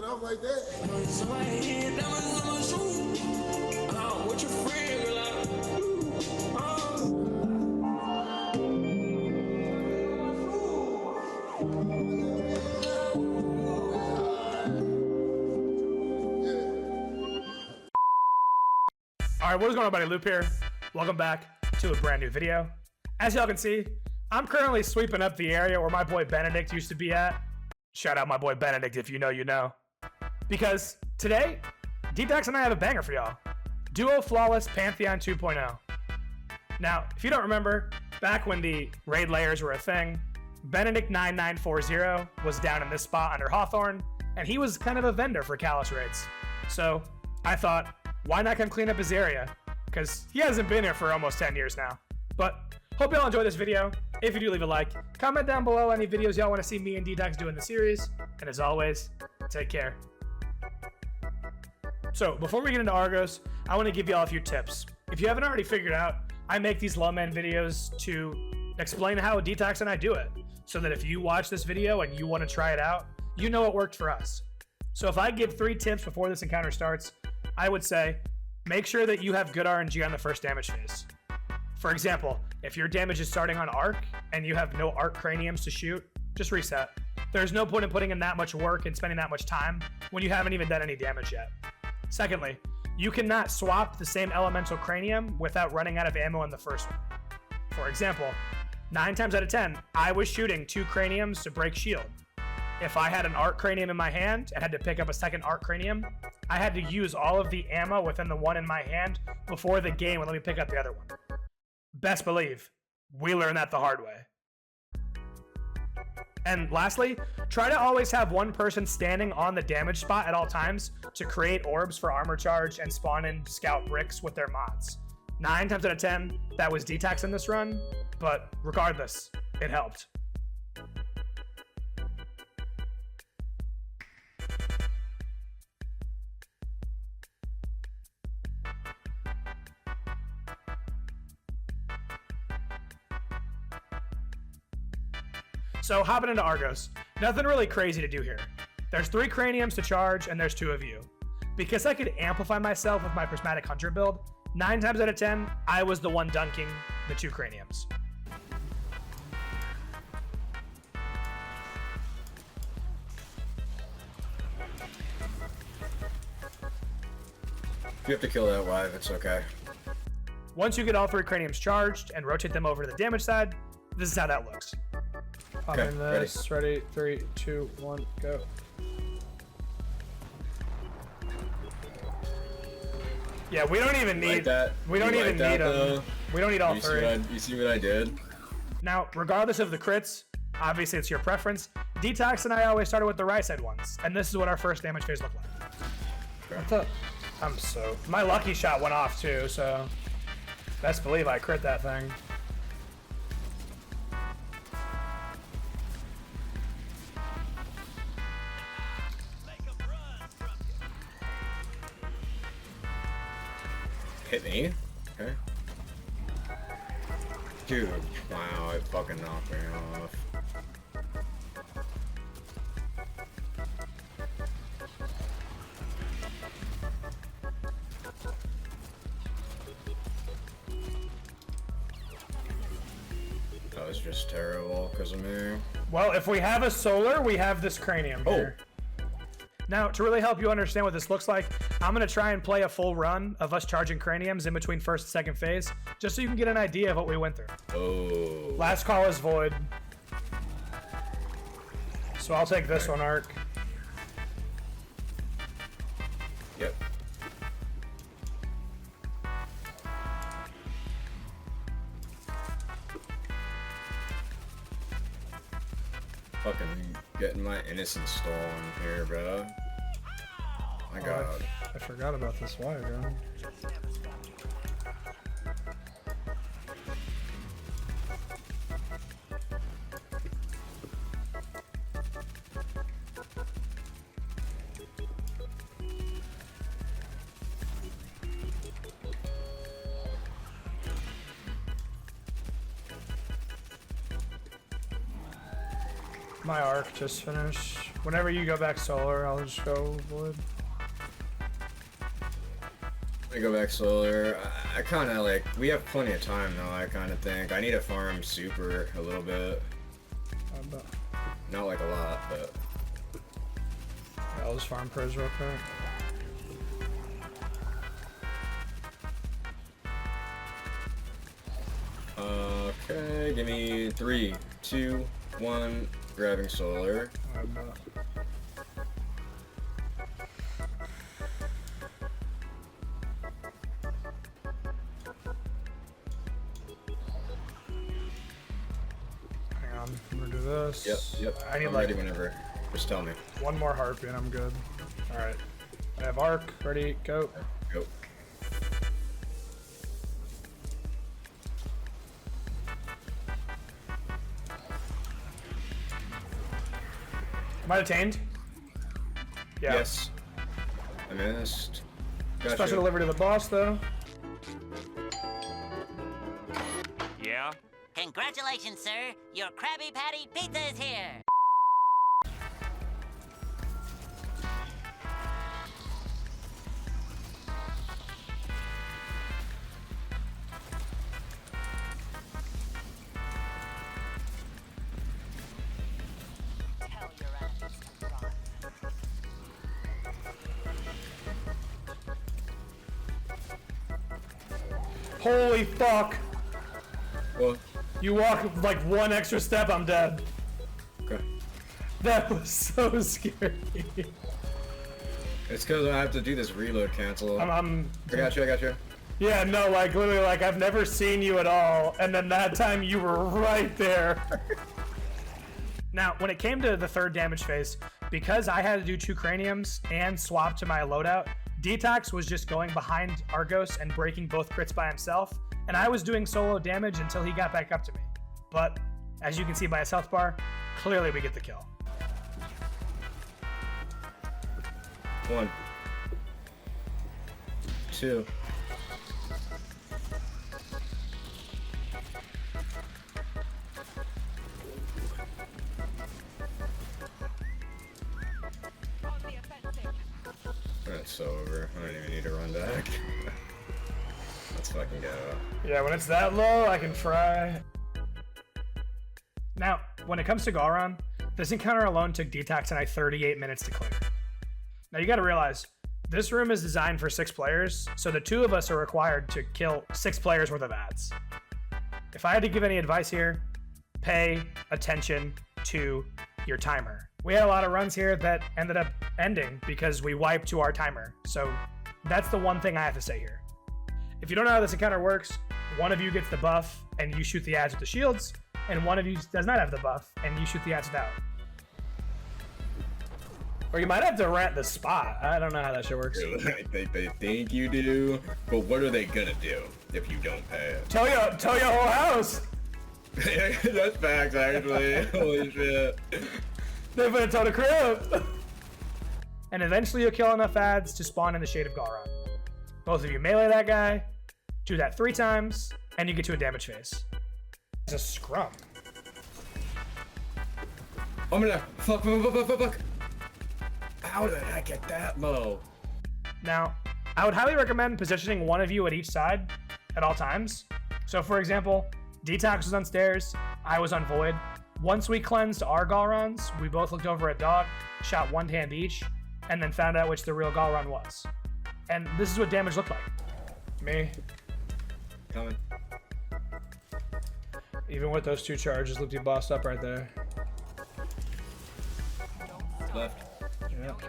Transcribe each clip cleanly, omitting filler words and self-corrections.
going off like that. What your friend like? Alright, what is going on, buddy? Loop here. Welcome back to a brand new video. As y'all can see, I'm currently sweeping up the area where my boy Benedict used to be at. Shout out my boy Benedict, if you know, you know. Because today, DETOX and I have a banger for y'all. Duo Flawless Pantheon 2.0. Now, if you don't remember, back when the raid layers were a thing, Benedict9940 was down in this spot under Hawthorne, and he was kind of a vendor for Callus raids. So I thought, why not come clean up his area? Because he hasn't been here for almost 10 years now. But hope y'all enjoy this video. If you do, leave a like. Comment down below any videos y'all want to see me and DETOX do in the series. And as always, take care. So before we get into Argos, I want to give y'all a few tips. If you haven't already figured out, I make these low man videos to explain how DETOX and I do it, so that if you watch this video and you want to try it out, you know it worked for us. So if I give 3 tips before this encounter starts, I would say, make sure that you have good RNG on the first damage phase. For example, if your damage is starting on arc and you have no arc craniums to shoot, just reset. There's no point in putting in that much work and spending that much time when you haven't even done any damage yet. Secondly, you cannot swap the same elemental cranium without running out of ammo in the first one. For example, 9 times out of 10, I was shooting 2 craniums to break shield. If I had an arc cranium in my hand and had to pick up a second arc cranium, I had to use all of the ammo within the one in my hand before the game would let me pick up the other one. Best believe, we learned that the hard way. And lastly, try to always have one person standing on the damage spot at all times to create orbs for armor charge and spawn in scout bricks with their mods. 9 times out of 10, that was DETOX in this run, but regardless, it helped. So hopping into Argos, nothing really crazy to do here. There's 3 craniums to charge and there's 2 of you. Because I could amplify myself with my Prismatic Hunter build, 9 times out of 10, I was the one dunking the 2 craniums. If you have to kill that wife, it's okay. Once you get all 3 craniums charged and rotate them over to the damage side, this is how that looks. Pop in this. Ready? 3, 2, 1, go. Yeah, we don't even need like that. We don't even need them. We don't need all 3. You see what I did? Now, regardless of the crits, obviously it's your preference. DETOX and I always started with the right side ones, and this is what our first damage phase looked like. Okay. My lucky shot went off too, so best believe I crit that thing. Hit me? Okay. Dude, wow, it fucking knocked me off. That was just terrible because of me. Well, if we have a solar, we have this cranium here. Now, to really help you understand what this looks like, I'm going to try and play a full run of us charging craniums in between first and second phase, just so you can get an idea of what we went through. Oh. Last call is void. So I'll take this one, Arc. Yep. Fucking getting my innocence stolen here, bro. My God. I forgot about this wire gun. My arc just finished. Whenever you go back solar, I'll just go wood. I go back solar. I kind of like, we have plenty of time though, I kind of think. I need to farm super a little bit. Not like a lot, but. Yeah, I'll just farm pros real quick. Okay, give me 3, 2, 1, grabbing solar. Hang on, I'm gonna do this. Yep. I need I'm like ready whenever. Just tell me. one more harpy and I'm good. Alright. I have arc, ready, go. Go. Am I detained? Yeah. Yes. I missed. Gotcha. Special delivery to the boss, though. Yeah? Congratulations, sir. Your Krabby Patty pizza is here. Tell your enemies to run. Holy fuck! Well, You walk like one extra step, I'm dead. okay. That was so scary. It's because I have to do this reload cancel. I got you. Yeah, no, like literally, like I've never seen you at all, and then that time you were right there. Now, when it came to the third damage phase, because I had to do 2 craniums and swap to my loadout, DETOX was just going behind Argos and breaking both crits by himself, and I was doing solo damage until he got back up to me. But, as you can see by his health bar, clearly we get the kill. 1, 2. That's over. I don't even need to run back. Let's fucking go. Yeah, when it's that low, I can fry. Now, when it comes to Galron, this encounter alone took DETOX and I 38 minutes to clear. Now you gotta realize, this room is designed for 6 players, so the 2 of us are required to kill 6 players worth of ads. If I had to give any advice here, pay attention to your timer. We had a lot of runs here that ended up ending because we wiped to our timer, so that's the one thing I have to say here. If you don't know how this encounter works, one of you gets the buff and you shoot the ads with the shields, and one of you does not have the buff and you shoot the ads without. Or you might have to rent the spot. I don't know how that shit works. They think you do, but what are they gonna do if you don't pay it? Tell your whole house. That's facts, actually. Holy shit. They put a total crib. And eventually you'll kill enough ads to spawn in the Shade of Galron. Both of you melee that guy, do that 3 times, and you get to a damage phase. It's a scrum. I'm gonna fuck. How did I get that low? Now, I would highly recommend positioning one of you at each side at all times. So for example, DETOX was on stairs, I was on void. Once we cleansed our Galrons, we both looked over at dog, shot 1 hand each, and then found out which the real Galron was. And this is what damage looked like. Me. Coming. Even with those 2 charges, looked you bossed up right there. Left. Yep.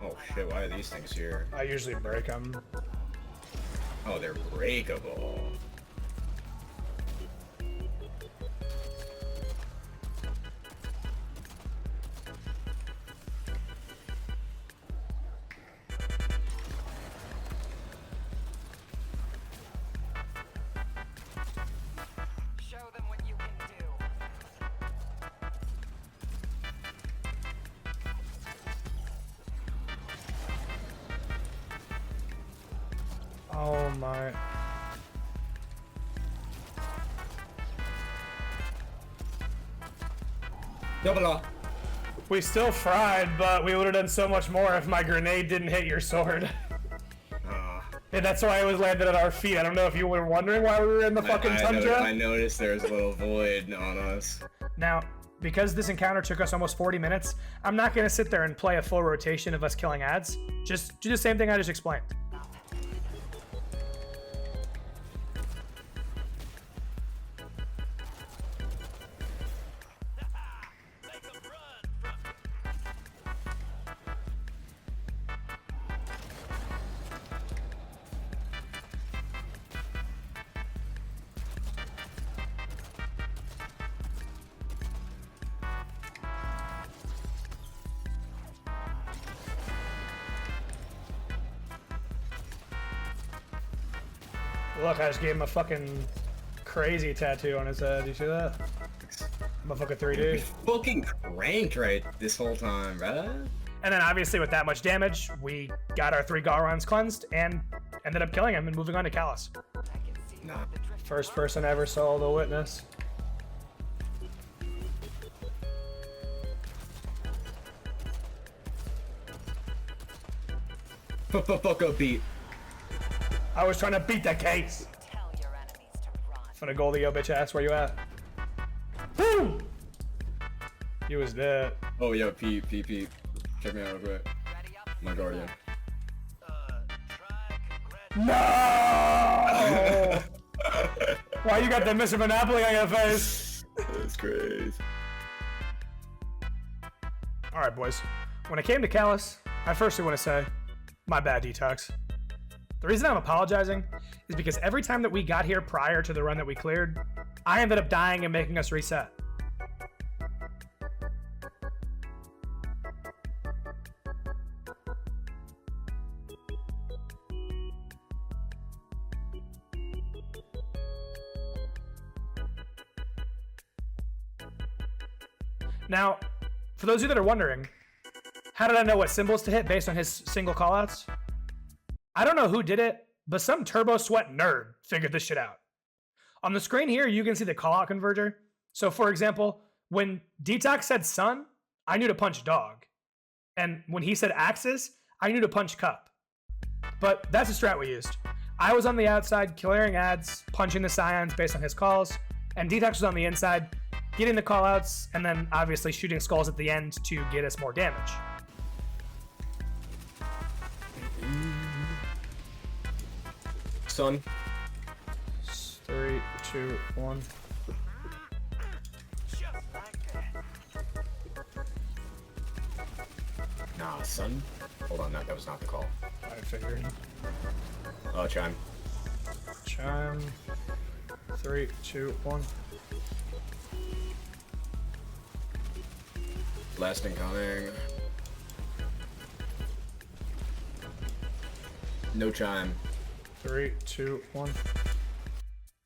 Oh shit, why are these things here? I usually break them. Oh, they're breakable. Show them what you can do. Oh my. Double. We still fried, but we would have done so much more if my grenade didn't hit your sword. And that's why it was landed at our feet. I don't know if you were wondering why we were in the fucking tundra. I noticed there was a little void on us. Now, because this encounter took us almost 40 minutes, I'm not going to sit there and play a full rotation of us killing ads. Just do the same thing I just explained. Look, I just gave him a fucking crazy tattoo on his head. You see that? Motherfucker 3D. Fucking cranked right this whole time, bruh. And then obviously with that much damage, we got our 3 Garons cleansed and ended up killing him and moving on to Callus. Nah. First person I ever saw the witness. Fuck up beat. I was trying to beat the case. Tell your enemies to run. Finna goalie yo bitch ass, where you at? Boom! He was dead. Oh, yo, Pete. Check me out real quick. My guardian. No! Why you got the Mr. Monopoly on your face? That's crazy. Alright, boys. When it came to Callus, I firstly want to say, my bad, Detox. The reason I'm apologizing is because every time that we got here prior to the run that we cleared, I ended up dying and making us reset. Now, for those of you that are wondering, how did I know what symbols to hit based on his single callouts? I don't know who did it, but some turbo sweat nerd figured this shit out. On the screen here, you can see the callout converter. So for example, when Detox said sun, I knew to punch dog. And when he said axis, I knew to punch cup. But that's the strat we used. I was on the outside clearing ads, punching the scions based on his calls, and Detox was on the inside, getting the callouts, and then obviously shooting skulls at the end to get us more damage. Son. 3, 2, 1. Nah, son. Hold on, that was not the call. I figured. Oh, chime. Chime. 3, 2, 1. Last incoming. No chime. 3, 2, 1.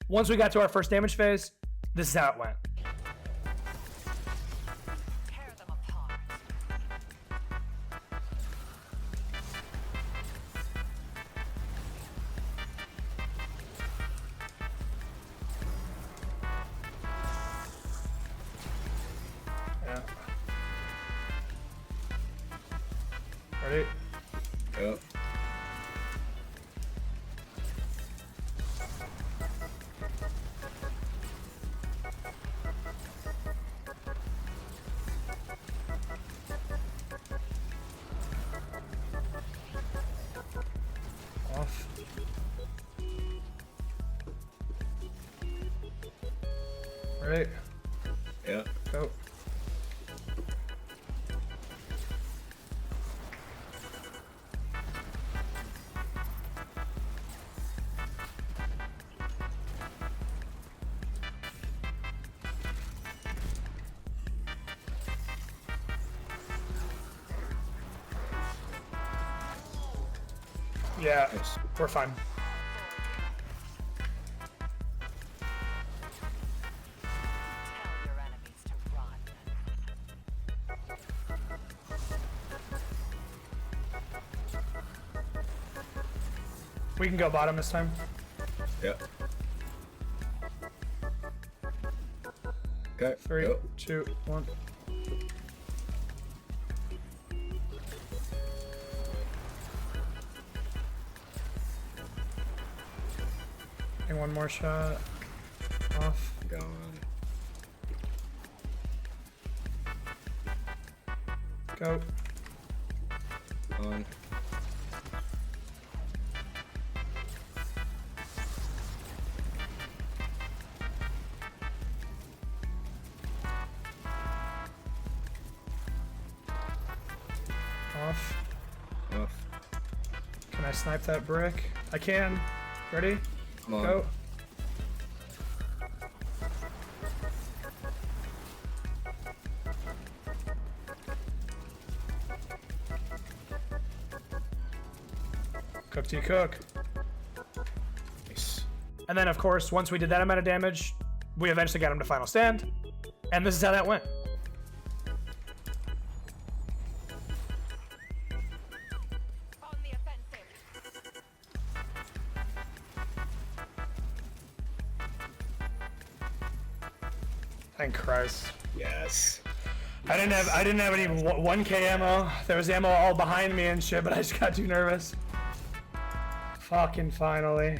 Once we got to our first damage phase, this is how it went. Tear them apart. Yeah. Ready? Yep. Off. Ready? Yep. Go. Yeah, we're fine. Tell your enemies to run. We can go bottom this time. Yep. Okay. 3, Yep. 2, 1. And one more shot. Off. Gone. Go. On. Off. Off. Can I snipe that brick? I can. Ready? Come on. Go. Cook to cook. Nice. And then, of course, once we did that amount of damage, we eventually got him to final stand. And this is how that went. On the offensive. Thank Christ. Yes. I didn't have any 1K ammo. There was ammo all behind me and shit, but I just got too nervous. Fucking finally.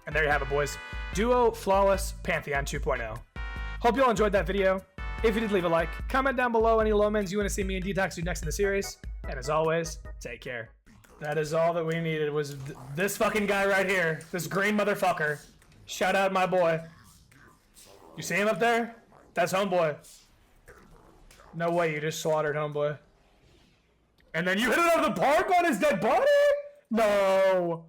And there you have it, boys. Duo Flawless Pantheon 2.0. Hope you all enjoyed that video. If you did, leave a like. Comment down below any low mens you want to see me and DETOX do next in the series. And as always, take care. That is all that we needed was this fucking guy right here. This green motherfucker. Shout out my boy. You see him up there? That's homeboy. No way you just slaughtered homeboy. And then you hit it out of the park on his dead body? No.